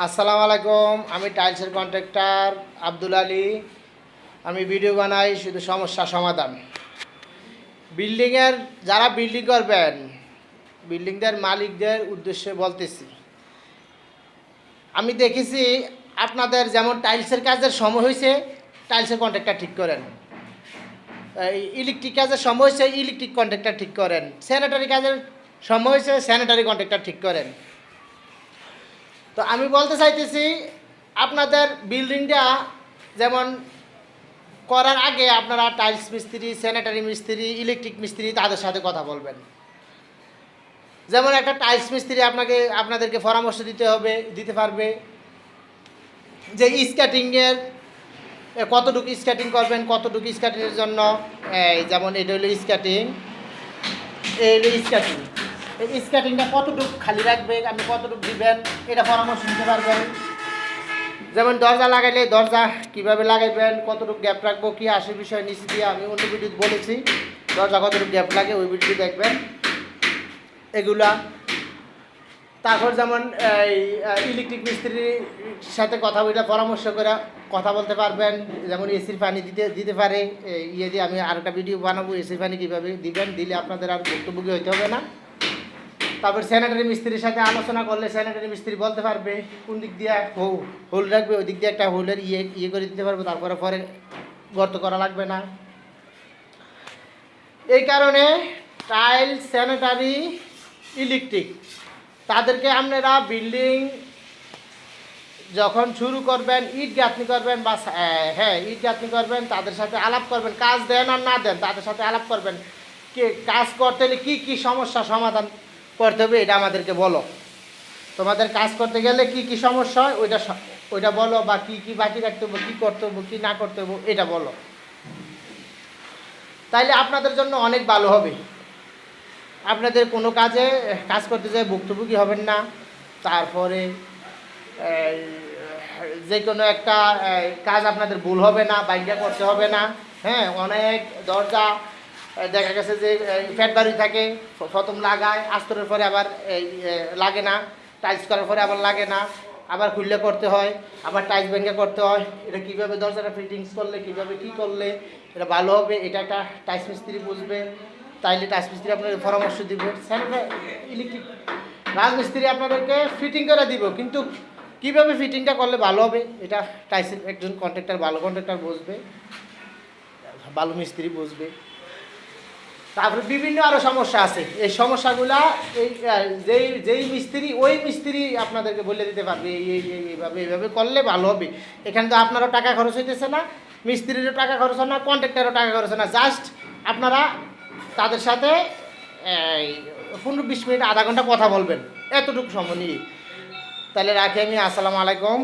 আসসালামু আলাইকুম। আমি টাইলসের কন্ট্রাক্টর আব্দুল আলী। আমি ভিডিও বানাই শুধু সমস্যা সমাধান। যারা বিল্ডিং করবেন, বিল্ডিংদের মালিকদের উদ্দেশ্যে বলতেছি, আমি দেখেছি আপনাদের যেমন টাইলসের কাজের সময় হয়েছে টাইলসের কন্ট্রাক্টর ঠিক করেন, ইলেকট্রিক কাজের সময় হয়েছে ইলেকট্রিক কন্ট্রাক্টর ঠিক করেন, স্যানিটারি কাজের সময় হয়েছে স্যানিটারি কন্ট্রাক্টর ঠিক করেন। তো আমি বলতে চাইতেছি আপনাদের বিল্ডিংটা যেমন করার আগে আপনারা টাইলস মিস্ত্রি, স্যানিটারি মিস্ত্রি, ইলেকট্রিক মিস্ত্রি তাদের সাথে কথা বলবেন। যেমন একটা টাইলস মিস্ত্রি আপনাদেরকে পরামর্শ দিতে পারবে যে স্কেটিংয়ের কতটুকু স্কেটিং করবেন, কতটুকু স্কেটিংয়ের জন্য যেমন এটা হলো স্কেটিং, এই হলো স্কেটিং, এই স্কেটিংটা কতটুকু খালি রাখবে, আপনি কতটুকু দিবেন এটা পরামর্শ দিতে পারবেন। যেমন দরজা লাগাইলে দরজা কীভাবে লাগাইবেন, কতটুকু গ্যাপ রাখবো, কী আসে বিষয় নিচে দিয়ে আমি অন্য ভিডিওতে বলেছি, দরজা কতটুকু গ্যাপ লাগে ওই ভিডিও দেখবেন এগুলা। তারপর যেমন ইলেকট্রিক মিস্ত্রির সাথে কথা বলে পরামর্শ করে কথা বলতে পারবেন। যেমন এসির পানি দিতে পারে, ইয়ে দিয়ে আমি আরেকটা ভিডিও বানাবো এসির পানি কীভাবে দিবেন, দিলে আপনাদের আর ভুক্তভোগী হইতে হবে না। তারপর স্যানিটারি মিস্ত্রির সাথে আলোচনা করলে স্যানিটারি মিস্ত্রি বলতে পারবে কোন দিক দিয়ে হোল রাখবে, ওই দিক দিয়ে একটা হোলের ইয়ে করে দিতে পারবে, তারপরে পরে গর্ত করা লাগবে না। এই কারণে টাইলস, স্যানিটারি, ইলেকট্রিক তাদেরকে আপনারা বিল্ডিং যখন শুরু করবেন, ইট গাঁথনি করবেন বা ইট গাঁথনি করবেন, তাদের সাথে আলাপ করবেন। কাজ দেন আর না দেন তাদের সাথে আলাপ করবেন, কাজ করতে হলে কী কী সমস্যা সমাধান করতে হবে এটা আমাদেরকে বলো। তোমাদের কাজ করতে গেলে কি কি সমস্যা হয় ওইটা বলো, বা কি কি বাকি রাখতে হবে, কী করতে হবে, কী না করতে হবে এটা বলো। তাইলে আপনাদের জন্য অনেক ভালো হবে। আপনাদের কোনো কাজ করতে যেয়ে ভুক্তভোগী হবেন না। তারপরে যে কোনো একটা কাজ আপনাদের ভুল হবে না, বাইকটা করতে হবে না। হ্যাঁ, অনেক দরজা দেখা গেছে যে ফ্যাট বাড়ি থাকে, প্রথম লাগায়, আস্তরের পরে আবার লাগে না, টাইলস করার পরে আবার লাগে না, আবার খুললে করতে হয়, আবার টাইলস ভেঙে করতে হয়। এটা কীভাবে দরজাটা ফিটিংস করলে, কীভাবে কী করলে এটা ভালো হবে, এটা একটা টাইলস মিস্ত্রি বুঝবে। তাইলে টাইলস মিস্ত্রি আপনাদের পরামর্শ দিবে। ইলেকট্রিক রাজমিস্ত্রি আপনাদেরকে ফিটিং করে দিব, কিন্তু কীভাবে ফিটিংটা করলে ভালো হবে এটা টাইলসের একজন কন্ট্রাক্টর, ভালো কন্ট্রাক্টর বুঝবে, ভালো মিস্ত্রি বুঝবে। তারপরে বিভিন্ন আরও সমস্যা আছে, এই সমস্যাগুলা যেই মিস্ত্রি ওই মিস্ত্রি আপনাদেরকে বলে দিতে পারবে এইভাবে করলে ভালো হবে। এখানে তো আপনারও টাকা খরচ হইতেছে না, মিস্ত্রিরও টাকা খরচ হয় না, কন্ট্রাক্টরও টাকা খরচ হয় না। জাস্ট আপনারা তাদের সাথে 15-20 মিনিট, আধা ঘন্টা কথা বলবেন, এতটুকু সময় নিয়ে। তাহলে রাখি আমি। আসসালামু আলাইকুম।